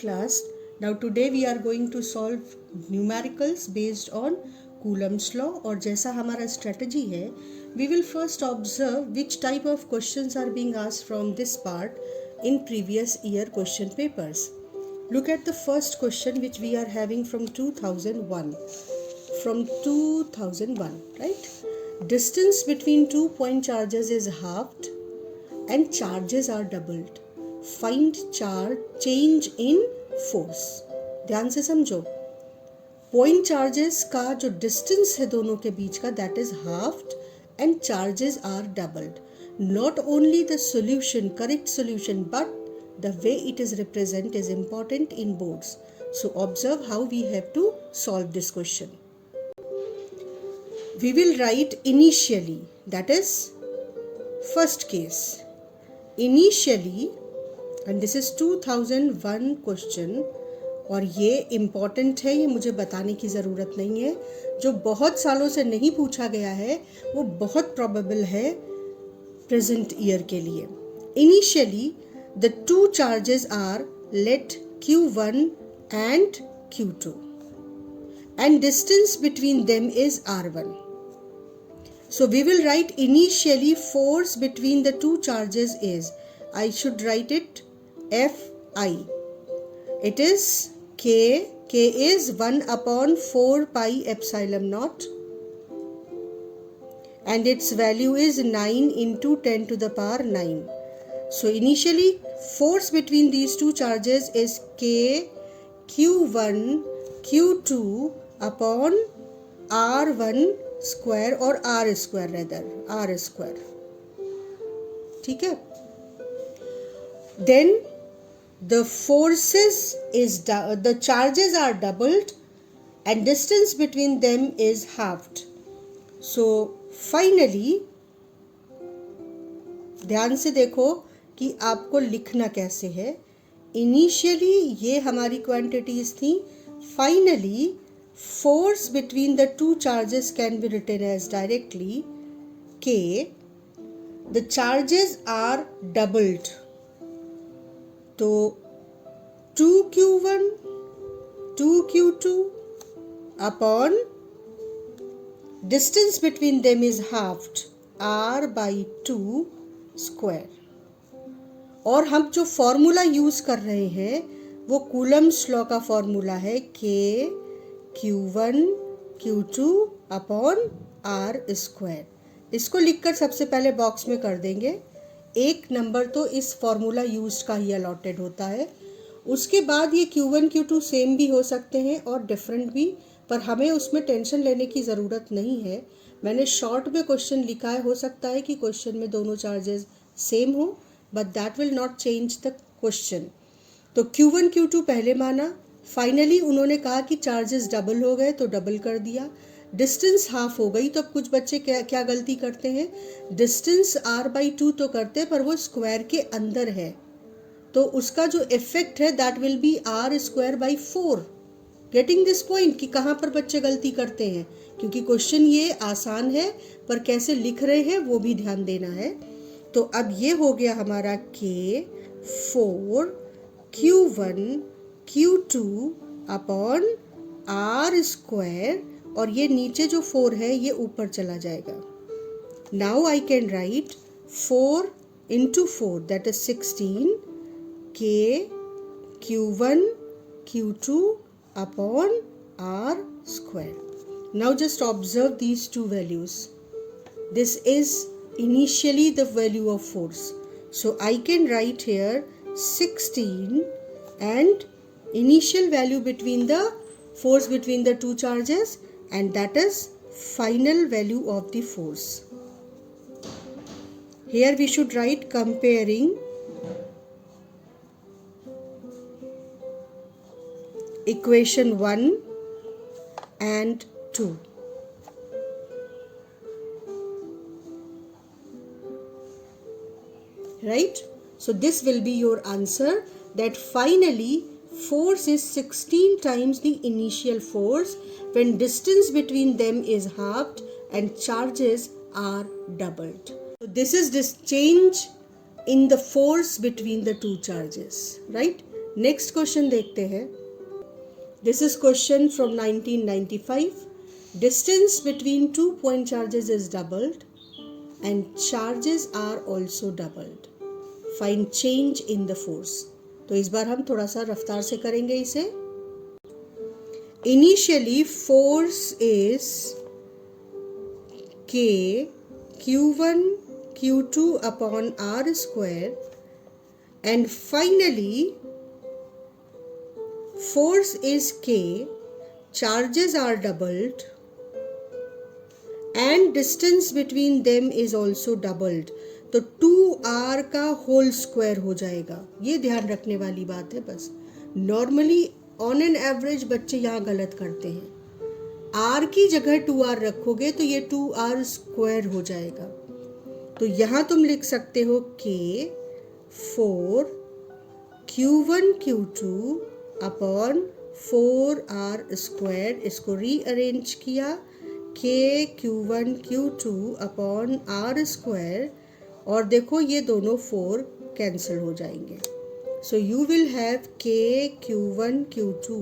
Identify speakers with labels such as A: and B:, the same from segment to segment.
A: class. Now today we are going to solve numericals based on Coulomb's law. और जैसा हमारा strategy है, we will first observe which type of questions are being asked from this part in previous year question papers. Look at the first question which we are having from 2001. From 2001, right? Distance between 2 point charges is halved and charges are doubled. Find charge change in force. ध्यान से समझो. Point charges का जो distance है दोनों के बीच का, that is halved and charges are doubled. Not only the solution, correct solution, but the way it is represented is important in boards. So observe how we have to solve this question. We will write initially, that is first case. Initially, and this is 2001 question, और ये important है, ये मुझे बताने की ज़रूरत नहीं है. जो बहुत सालों से नहीं पूछा गया है वो बहुत प्रोबेबल है प्रेजेंट ईयर के लिए. Initially the two charges are let Q1 and Q2 and distance between them is R1. So we will write initially force between the two charges is, I should write it Fi. It is K is 1 upon 4 pi epsilon naught and its value is 9 into 10 to the power 9. So initially force between these two charges is K Q1 Q2 upon R1 square or R square rather, R square. ठीक है. Then the forces is the charges are doubled and distance between them is halved. So finally, ध्यान से देखो कि आपको लिखना कैसे है. इनिशियली ये हमारी क्वांटिटीज थी. Finally force between the two charges can be written as directly K. The charges are doubled. तो 2Q1 2Q2 upon distance between them is halved R by 2 square. और हम जो फॉर्मूला यूज कर रहे हैं वो कूलम्स लॉ का formula है K Q1 Q2 upon R square. इसको लिखकर सबसे पहले बॉक्स में कर देंगे. एक नंबर तो इस फॉर्मूला यूज का ही अलॉटेड होता है. उसके बाद ये Q1 Q2 सेम भी हो सकते हैं और डिफरेंट भी, पर हमें उसमें टेंशन लेने की ज़रूरत नहीं है. मैंने शॉर्ट में क्वेश्चन लिखा है. हो सकता है कि क्वेश्चन में दोनों चार्जेस सेम हो, but that will not change the question. तो Q1 Q2 पहले माना. फाइनली उन्होंने कहा कि चार्जेस डबल हो गए तो डबल कर दिया. डिस्टेंस हाफ हो गई तो अब कुछ बच्चे क्या गलती करते हैं, डिस्टेंस R by 2 तो करते हैं पर वो स्क्वायर के अंदर है, तो उसका जो इफेक्ट है that will be R square by 4. Getting this point कि कहाँ पर बच्चे गलती करते हैं, क्योंकि क्वेश्चन ये आसान है पर कैसे लिख रहे हैं वो भी ध्यान देना है. तो अब ये हो गया हमारा K 4 Q1 Q2 upon R square, और ये नीचे जो 4 है ये ऊपर चला जाएगा. Now I can write 4 into 4 that is 16 K Q1 Q2 upon R square. Now just observe these two values. This is initially the value of force. So I can write here 16 and initial value between the force between the two charges, and that is final value of the force. Here we should write comparing equation 1 and 2. Right? So this will be your answer, that finally force is 16 times the initial force when distance between them is halved and charges are doubled. So this is this change in the force between the two charges, right? Next question देखते हैं. This is question from 1995. Distance between 2 point charges is doubled and charges are also doubled. Find change in the force. तो इस बार हम थोड़ा सा रफ्तार से करेंगे इसे. Initially force is K Q1 Q2 upon R square and finally force is K, charges are doubled and distance between them is also doubled. तो 2r का होल स्क्वायर हो जाएगा. ये ध्यान रखने वाली बात है. बस नॉर्मली ऑन एन एवरेज बच्चे यहाँ गलत करते हैं. r की जगह 2r रखोगे तो ये 2r स्क्वायर हो जाएगा. तो यहाँ तुम लिख सकते हो k 4 q1 q2 upon 4r square. इसको रीअरेंज किया k q1 q2 upon r square और देखो ये दोनों 4 कैंसिल हो जाएंगे. So you will have k q1 q2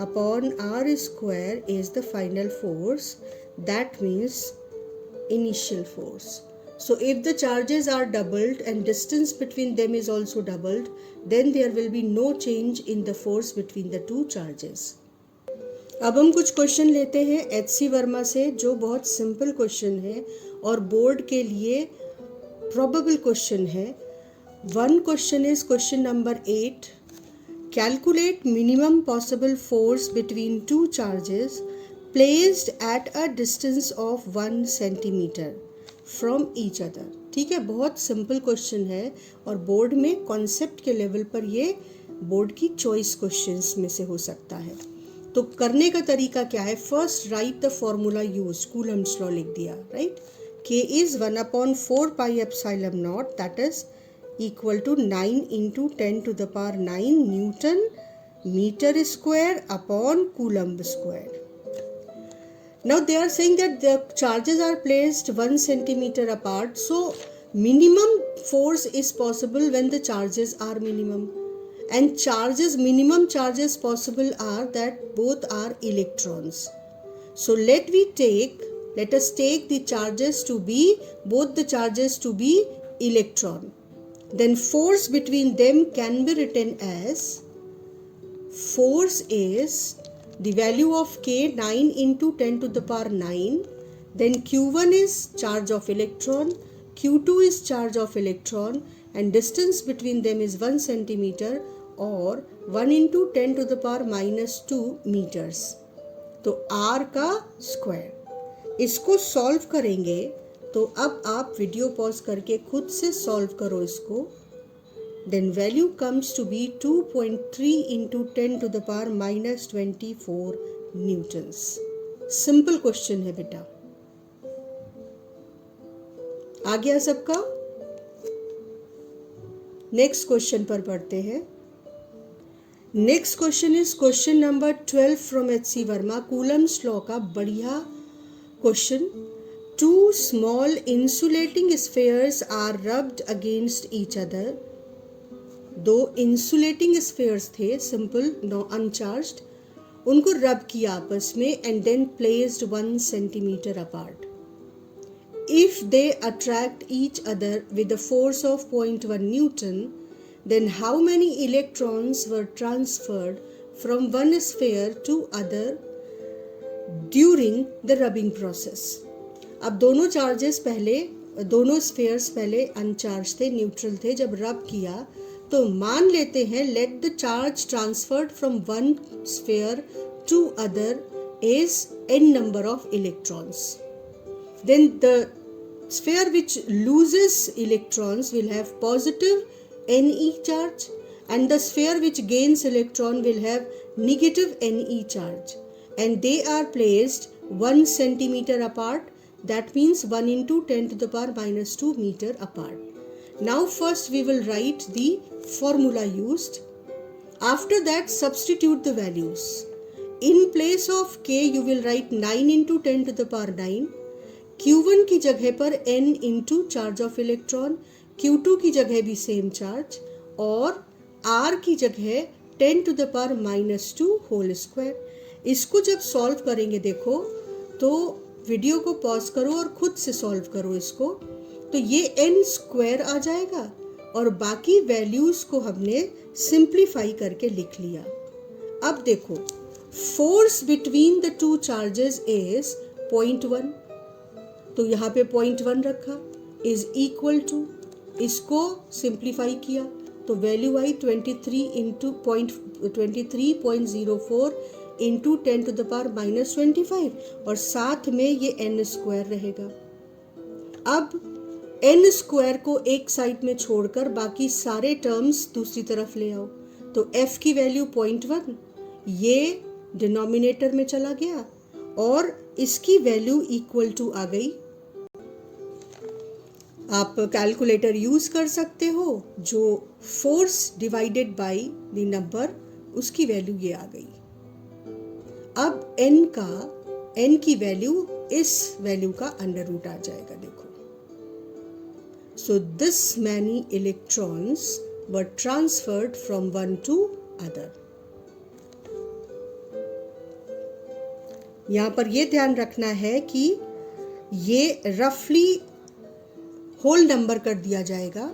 A: upon r square is the final force. That means initial force. So if the charges are doubled and distance between them is also doubled, then there will be no change in the force between the two charges. अब हम कुछ question लेते हैं एच.सी. वर्मा से, जो बहुत simple question है और बोर्ड के लिए प्रोबेबल क्वेश्चन है. One question is question number 8. Calculate minimum possible force between two charges placed at a distance of 1 centimeter from each other. ठीक है, बहुत सिंपल क्वेश्चन है और बोर्ड में कॉन्सेप्ट के लेवल पर ये बोर्ड की चॉइस क्वेश्चंस में से हो सकता है. तो करने का तरीका क्या है? First right the formula use. Coulomb's law लिख दिया. Right. K is 1/4 pi epsilon naught, that is equal to 9 into 10 to the power 9 Newton meter square upon Coulomb square. Now they are saying that the charges are placed 1 centimeter apart. So minimum force is possible when the charges are minimum. And minimum charges possible are that both are electrons. So let us take the charges to be, both the charges to be electron. Then force between them can be written as, force is the value of K 9 into 10 to the power 9. Then Q1 is charge of electron, Q2 is charge of electron and distance between them is 1 centimeter or 1 into 10 to the power minus 2 meters. तो R का square. इसको solve करेंगे तो अब आप video pause करके खुद से सॉल्व करो इसको. Then value comes to be 2.3 into 10 to the power minus 24 newtons. Simple question है बेटा. आ गया सबका? नेक्स्ट क्वेश्चन पर पढ़ते हैं. Next question is question number 12 from H C. Verma. Coulomb's law का बढ़िया question. Two small insulating spheres are rubbed against each other. दो insulating spheres थे, simple, no uncharged. उनको रब किया आपस में and then placed 1 centimeter apart. If they attract each other with a force of 0.1 Newton, then how many electrons were transferred from one sphere to other during the rubbing process? अब दोनों charges पहले, दोनों spheres पहले अनचार्ज थे, neutral थे. जब रब किया तो मान लेते हैं let the charge transferred from one sphere to other is n number of electrons. Then the sphere which loses electrons will have positive Ne charge and the sphere which gains electron will have negative Ne charge, and they are placed 1 centimeter apart. That means 1 into 10 to the power minus 2 meter apart. Now first we will write the formula used. After that substitute the values. In place of K you will write 9 into 10 to the power 9. Q1 की जगह पर N into charge of electron, Q2 की जगह भी same charge और R की जगह 10⁻² whole square. इसको जब सॉल्व करेंगे देखो तो वीडियो को पॉज करो और खुद से सॉल्व करो इसको, तो ये n स्क्वायर आ जाएगा और बाकी वैल्यूज को हमने सिंप्लीफाई करके लिख लिया। अब देखो force between the two charges is 0.1, तो यहाँ पे 0.1 रखा, इज इक्वल टू, इसको सिंप्लीफाई किया तो वैल्यू आई 23.04 इंटू 10⁻⁻25 और साथ में ये n स्क्वायर रहेगा। अब n स्क्वायर को एक साइड में छोड़कर बाकी सारे टर्म्स दूसरी तरफ ले आओ, तो f की वैल्यू 0.1 ये डिनोमिनेटर में चला गया और इसकी वैल्यू इक्वल टू आ गई। आप कैलकुलेटर यूज कर सकते हो, जो force divided by the number उसकी वैल्यू ये आ गई। अब n की वैल्यू इस वैल्यू का अंडर रूट आ जाएगा। देखो, so this many electrons were transferred from one two other. यहां पर यह ध्यान रखना है कि ये रफली होल नंबर कर दिया जाएगा,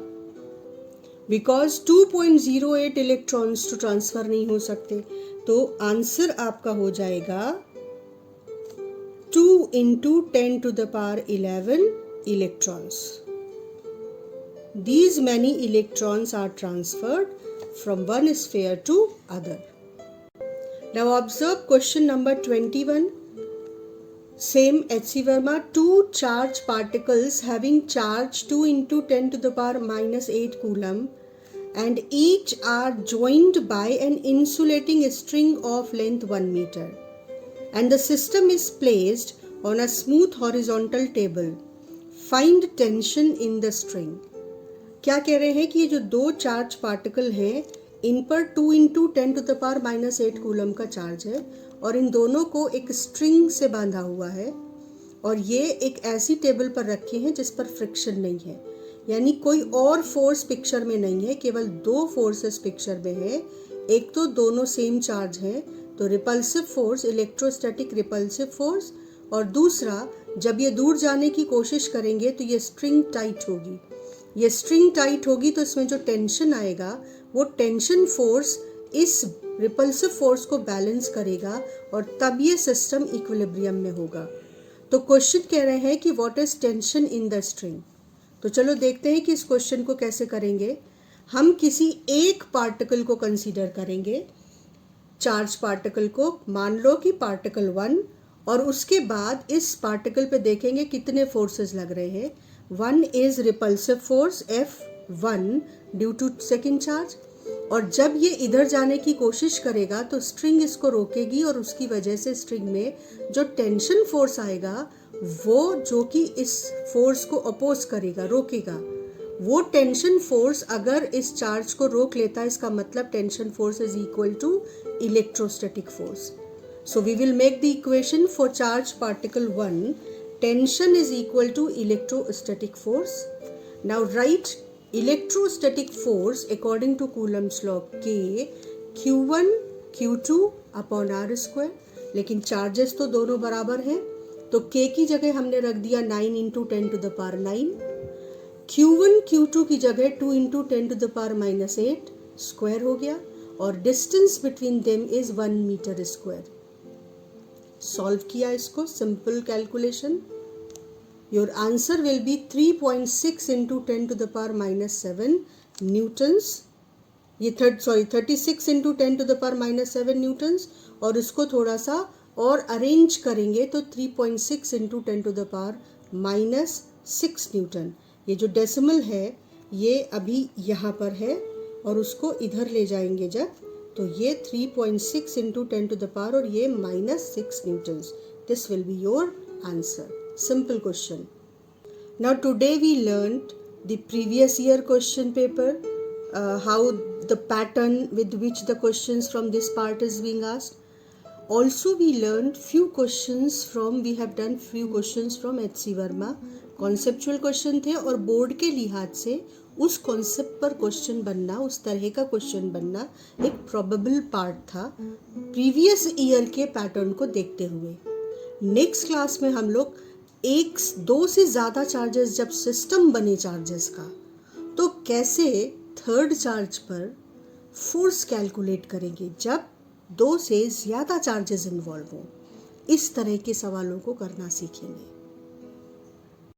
A: बिकॉज 2.08 इलेक्ट्रॉन्स तो ट्रांसफर नहीं हो सकते, तो आंसर आपका हो जाएगा 2 into 10⁻11 electrons. These many electrons are transferred from one sphere to other. Now observe question number 21. Same H.C. Verma, two charged particles having charge 2 into 10⁻⁻8 coulomb and each are joined by an insulating string of length 1 meter. And the system is placed on a smooth horizontal table. Find tension in the string. क्या कह रहे हैं कि ये जो दो charge particle हैं, इन पर 2 into 10⁻⁻8 कूलम का चार्ज है और इन दोनों को एक स्ट्रिंग से बांधा हुआ है और ये एक ऐसी टेबल पर रखे हैं जिस पर फ्रिक्शन नहीं है, यानी कोई और फोर्स पिक्चर में नहीं है, केवल दो फोर्सेस पिक्चर में है। एक तो दोनों सेम चार्ज हैं, तो repulsive force, electrostatic repulsive force, और दूसरा जब ये दूर जाने की कोशिश करेंगे तो ये स्ट्रिंग टाइट होगी। ये स्ट्रिंग टाइट होगी तो इसमें जो टेंशन आएगा वो टेंशन फोर्स इस रिपल्सिव फोर्स को बैलेंस करेगा और तब ये सिस्टम इक्विलिब्रियम में होगा। तो क्वेश्चन कह रहे हैं कि what is tension in the string. तो चलो देखते हैं कि इस क्वेश्चन को कैसे करेंगे। हम किसी एक पार्टिकल को कंसीडर करेंगे, चार्ज पार्टिकल को, मान लो कि पार्टिकल 1, और उसके बाद इस पार्टिकल पे देखेंगे कितने फोर्सेस लग रहे हैं। 1 is repulsive force F1 due to second charge, और जब ये इधर जाने की कोशिश करेगा तो स्ट्रिंग इसको रोकेगी और उसकी वजह से स्ट्रिंग में जो टेंशन फोर्स आएगा वो, जो कि इस फोर्स को अपोज करेगा, रोकेगा, वो टेंशन फोर्स अगर इस चार्ज को रोक लेता है, इसका मतलब tension force is equal to electrostatic force. So we will make the equation for charge particle 1, tension is equal to electrostatic force. Now write electrostatic force according to Coulomb's law K Q1 Q2 upon R square, लेकिन charges तो दोनों बराबर हैं, तो K की जगह हमने रख दिया 9 into 10⁻9, Q1 Q2 की जगह 2 into 10⁻8 स्क्वायर हो गया और distance between them is 1 metre square. Solve किया इसको, simple calculation, your answer will be 3.6 into 10⁻7 newtons, ये 36 into 10⁻7 न्यूटन्स, और इसको थोड़ा सा और अरेंज करेंगे तो 3.6 into 10⁻6 न्यूटन। ये जो डेसिमल है ये अभी यहाँ पर है और उसको इधर ले जाएंगे जब, तो ये 3.6 into 10⁻, और ये -6 Newton's. This will be your answer. Simple question. Now today we learned the previous year question paper, how the pattern with which the questions from this part is being asked. Also we learned few questions from H.C. Verma. Conceptual question थे और board के लिहाज से उस concept पर question बनना, उस तरह का क्वेश्चन बनना एक प्रोबेबल पार्ट था प्रीवियस ईयर के पैटर्न को देखते हुए। नेक्स्ट क्लास में हम लोग दो से ज़्यादा चार्जेस जब सिस्टम बने चार्जेस का, तो कैसे थर्ड चार्ज पर फोर्स कैलकुलेट करेंगे जब दो से ज़्यादा चार्जेस इन्वॉल्व हों। इस तरह के सवालों को करना सीखेंगे।